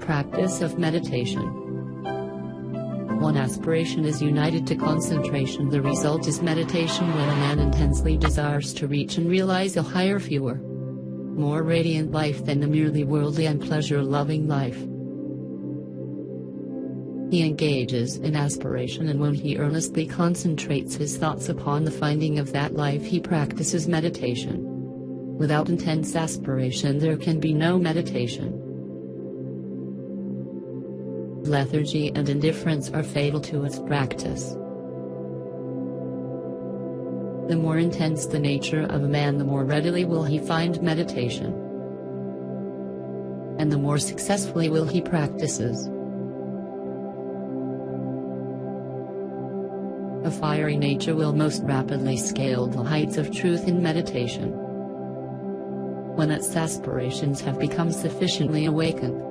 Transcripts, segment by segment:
practice of meditation. One aspiration is united to concentration. The result is meditation when a man intensely desires to reach and realize a higher, fewer, more radiant life than the merely worldly and pleasure-loving life. He engages in aspiration, and when he earnestly concentrates his thoughts upon the finding of that life, he practices meditation. Without intense aspiration there can be no meditation. Lethargy and indifference are fatal to its practice. The more intense the nature of a man, the more readily will he find meditation, and the more successfully will he practices. A fiery nature will most rapidly scale the heights of truth in meditation. When its aspirations have become sufficiently awakened,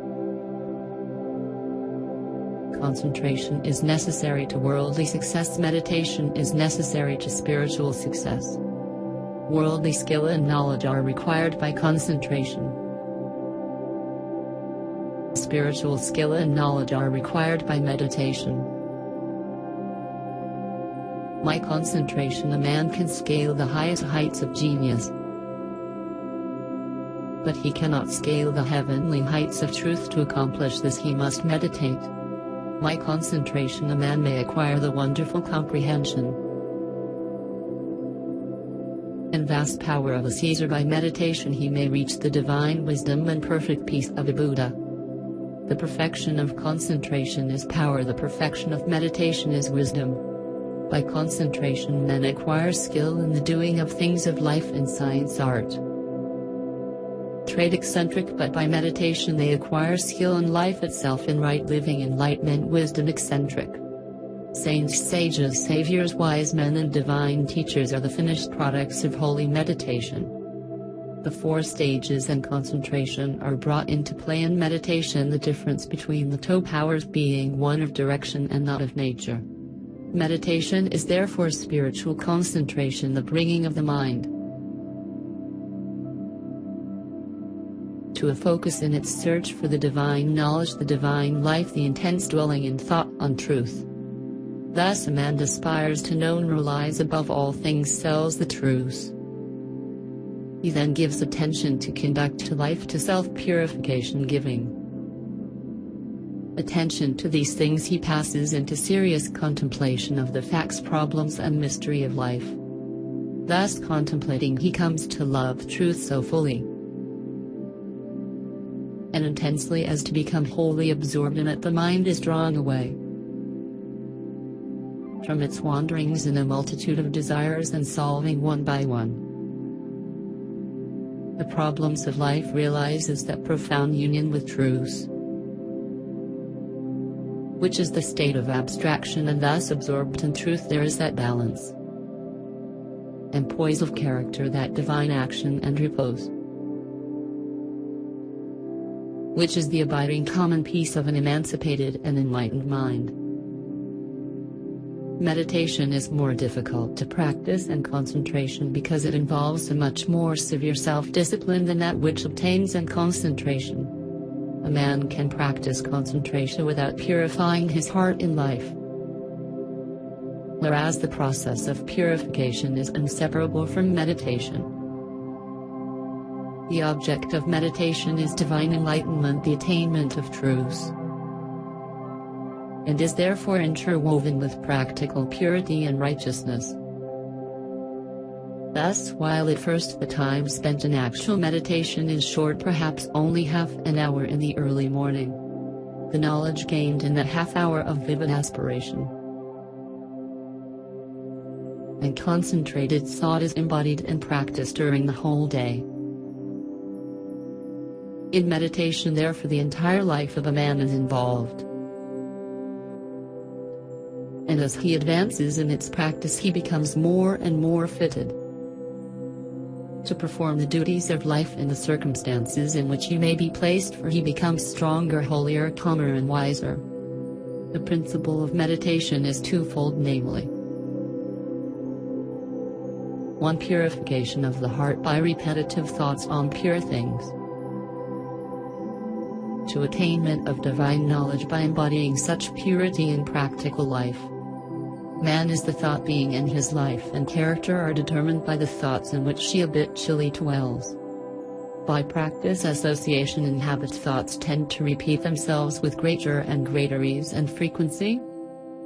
concentration is necessary to worldly success. Meditation is necessary to spiritual success. Worldly skill and knowledge are required by concentration. Spiritual skill and knowledge are required by meditation. By concentration a man can scale the highest heights of genius, but he cannot scale the heavenly heights of truth. To accomplish this he must meditate. By concentration a man may acquire the wonderful comprehension and vast power of a Caesar. By meditation he may reach the divine wisdom and perfect peace of a Buddha. The perfection of concentration is power. The perfection of meditation is wisdom. By concentration men acquire skill in the doing of things of life in science, art, trade, eccentric, but by meditation they acquire skill in life itself, in right living, enlightenment, wisdom, eccentric. Saints, sages, saviors, wise men and divine teachers are the finished products of holy meditation. The four stages and concentration are brought into play in meditation, the difference between the two powers being one of direction and not of nature. Meditation is therefore spiritual concentration, the bringing of the mind to a focus in its search for the divine knowledge, the divine life, the intense dwelling in thought on truth. Thus a man aspires to know and realize above all things sells the truce. He then gives attention to conduct, to life, to self-purification, giving attention to these things he passes into serious contemplation of the facts, problems and mystery of life. Thus contemplating he comes to love truth so fully and intensely as to become wholly absorbed in it. The mind is drawn away from its wanderings in a multitude of desires, and solving one by one the problems of life, realizes that profound union with truth, which is the state of abstraction, and thus absorbed in truth there is that balance and poise of character, that divine action and repose, which is the abiding common peace of an emancipated and enlightened mind. Meditation is more difficult to practice than concentration because it involves a much more severe self-discipline than that which obtains in concentration. A man can practice concentration without purifying his heart in life, whereas the process of purification is inseparable from meditation. The object of meditation is divine enlightenment, the attainment of truce, and is therefore interwoven with practical purity and righteousness. Thus, while at first the time spent in actual meditation is short, perhaps only half an hour in the early morning, the knowledge gained in that half hour of vivid aspiration and concentrated thought is embodied and practiced during the whole day. In meditation, therefore, the entire life of a man is involved, and as he advances in its practice he becomes more and more fitted to perform the duties of life in the circumstances in which he may be placed, for he becomes stronger, holier, calmer and wiser. The principle of meditation is twofold, namely, 1. Purification of the heart by repetitive thoughts on pure things. to attainment of divine knowledge by embodying such purity in practical life. Man is the thought being, and his life and character are determined by the thoughts in which he habitually dwells. By practice, association and habit, thoughts tend to repeat themselves with greater and greater ease and frequency,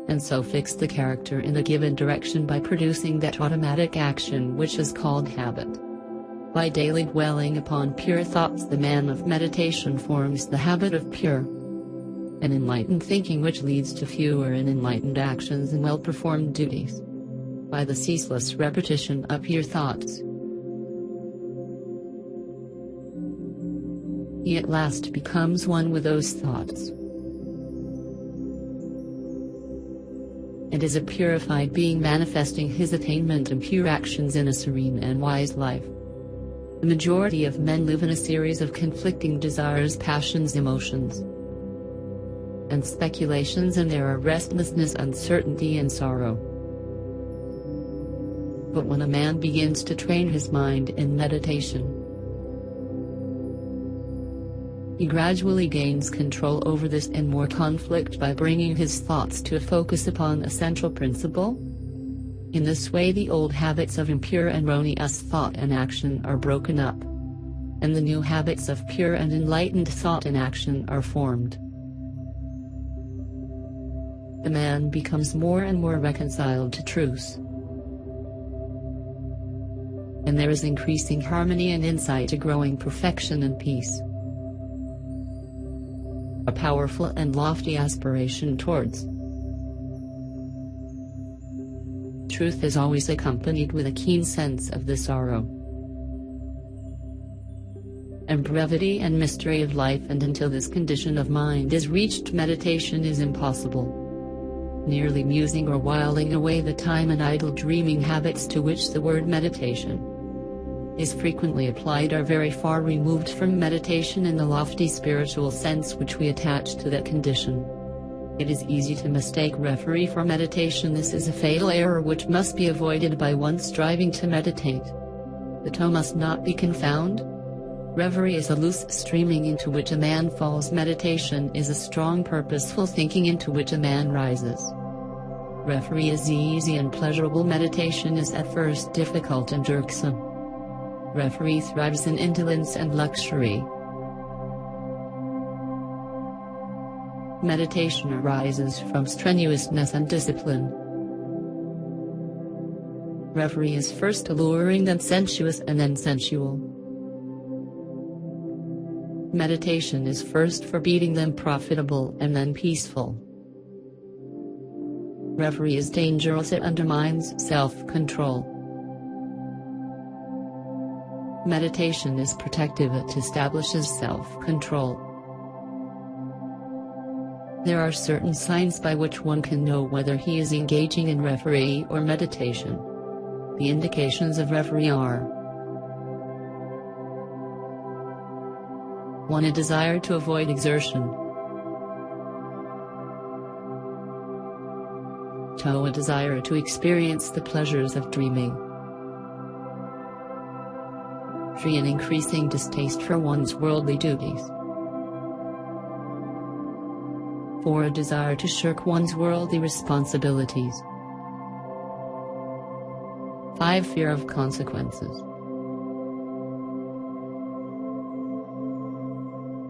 and so fix the character in a given direction by producing that automatic action which is called habit. By daily dwelling upon pure thoughts, the man of meditation forms the habit of pure and enlightened thinking, which leads to fewer and enlightened actions and well-performed duties. By the ceaseless repetition of pure thoughts, he at last becomes one with those thoughts, and is a purified being, manifesting his attainment and pure actions in a serene and wise life. The majority of men live in a series of conflicting desires, passions, emotions, and speculations, and there are restlessness, uncertainty, and sorrow. But when a man begins to train his mind in meditation, he gradually gains control over this and more conflict by bringing his thoughts to a focus upon a central principle. In this way, the old habits of impure and erroneous thought and action are broken up, and the new habits of pure and enlightened thought and action are formed. The man becomes more and more reconciled to truce, and there is increasing harmony and insight to growing perfection and peace. A powerful and lofty aspiration towards truth is always accompanied with a keen sense of the sorrow and brevity and mystery of life, and until this condition of mind is reached, meditation is impossible. Merely musing or whiling away the time and idle dreaming habits to which the word meditation is frequently applied are very far removed from meditation in the lofty spiritual sense which we attach to that condition. It is easy to mistake reverie for meditation. This is a fatal error which must be avoided by one striving to meditate. The two must not be confounded. Reverie is a loose streaming into which a man falls. Meditation is a strong, purposeful thinking into which a man rises. Reverie is easy and pleasurable. Meditation is at first difficult and irksome. Reverie thrives in indolence and luxury. Meditation arises from strenuousness and discipline. Reverie is first alluring, then sensuous, and then sensual. Meditation is first forbidding, then profitable, and then peaceful. Reverie is dangerous, it undermines self-control. Meditation is protective, it establishes self-control. There are certain signs by which one can know whether he is engaging in reverie or meditation. The indications of reverie are: 1. A desire to avoid exertion. 2. A desire to experience the pleasures of dreaming. 3. An increasing distaste for one's worldly duties. 4. A desire to shirk one's worldly responsibilities. 5. Fear of consequences.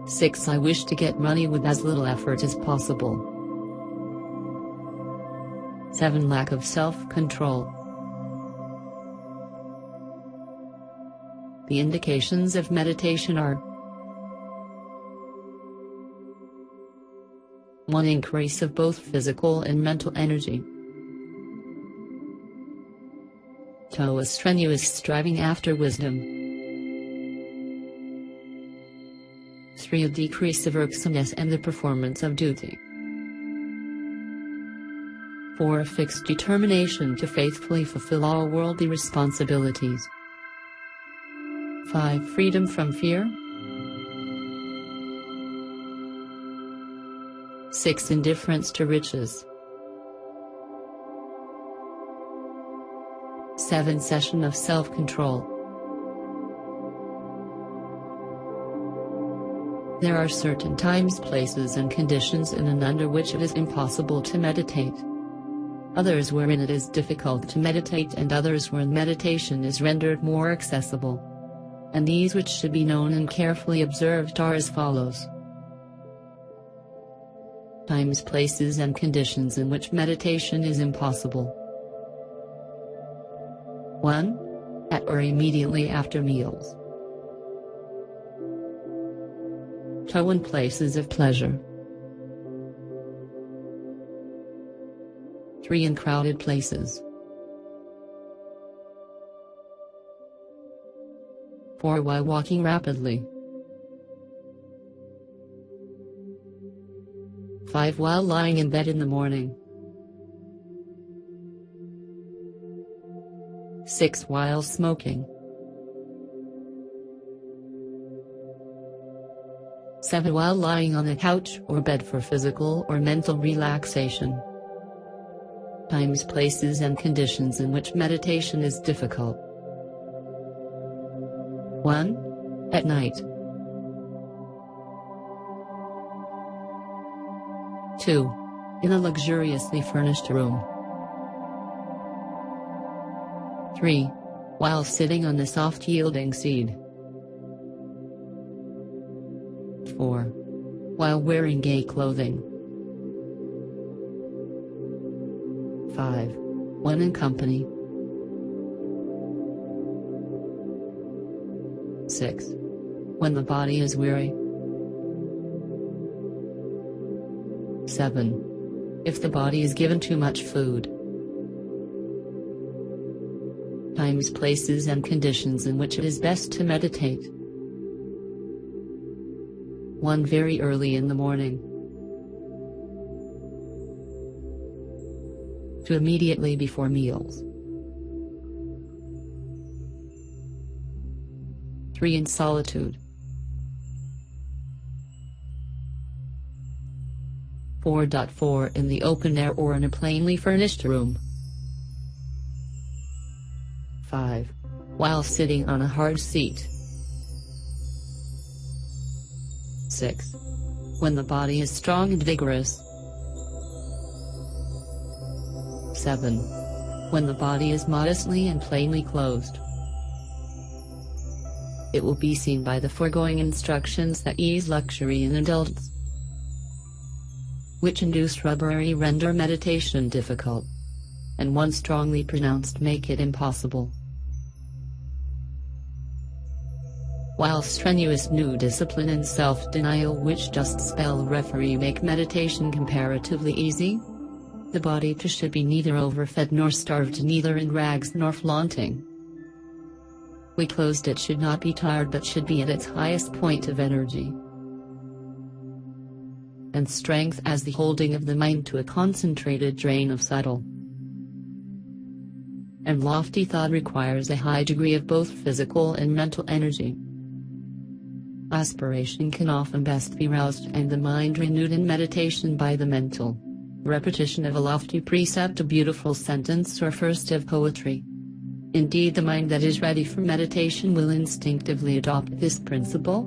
6. I wish to get money with as little effort as possible. 7. Lack of self-control. The indications of meditation are: 1. Increase of both physical and mental energy. 2. A strenuous striving after wisdom. 3. A decrease of irksomeness and the performance of duty. 4. A fixed determination to faithfully fulfill all worldly responsibilities. 5. Freedom from fear. 6. Indifference to riches. 7. Cessation of self-control. There are certain times, places and conditions in and under which it is impossible to meditate. Others wherein it is difficult to meditate, and others wherein meditation is rendered more accessible. And these which should be known and carefully observed are as follows. Times, places and conditions in which meditation is impossible. 1. At or immediately after meals. 2. In places of pleasure. 3. In crowded places. 4. While walking rapidly. 5. While lying in bed in the morning. 6. While smoking. 7. While lying on a couch or bed for physical or mental relaxation. Times, places and conditions in which meditation is difficult. 1. At night. 2. In a luxuriously furnished room. 3. While sitting on a soft yielding seat. 4. While wearing gay clothing. 5. When in company. 6. When the body is weary. 7. If the body is given too much food. Times, places and conditions in which it is best to meditate. 1. Very early in the morning. 2. Immediately before meals. 3. In solitude. 4. In the open air or in a plainly furnished room. 5. While sitting on a hard seat. 6. When the body is strong and vigorous. 7. When the body is modestly and plainly clothed. It will be seen by the foregoing instructions that ease, luxury and indulgence, which induce Reverie, render meditation difficult, and one strongly pronounced make it impossible. While strenuous new discipline and self-denial which just spell Reverie make meditation comparatively easy, the body too should be neither overfed nor starved, neither in rags nor flaunting. We closed it should not be tired but should be at its highest point of energy and strength, as the holding of the mind to a concentrated drain of subtle and lofty thought requires a high degree of both physical and mental energy. Aspiration can often best be roused and the mind renewed in meditation by the mental repetition of a lofty precept, a beautiful sentence or verse of poetry. Indeed, the mind that is ready for meditation will instinctively adopt this principle.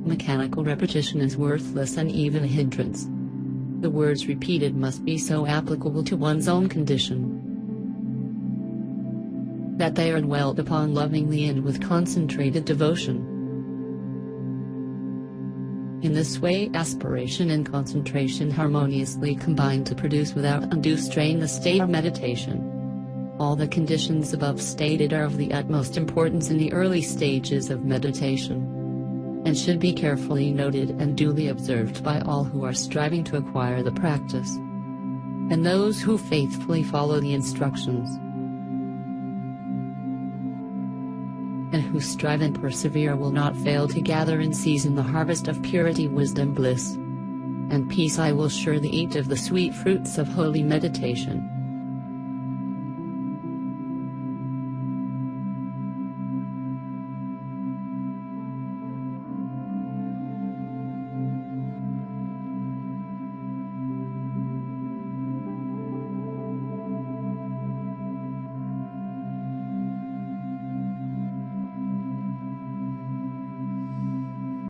Mechanical repetition is worthless and even a hindrance. The words repeated must be so applicable to one's own condition that they are dwelled upon lovingly and with concentrated devotion. In this way, aspiration and concentration harmoniously combine to produce without undue strain the state of meditation. All the conditions above stated are of the utmost importance in the early stages of meditation, and should be carefully noted and duly observed by all who are striving to acquire the practice, and those who faithfully follow the instructions, and who strive and persevere will not fail to gather in season the harvest of purity, wisdom, bliss, and peace. I will surely eat of the sweet fruits of holy meditation.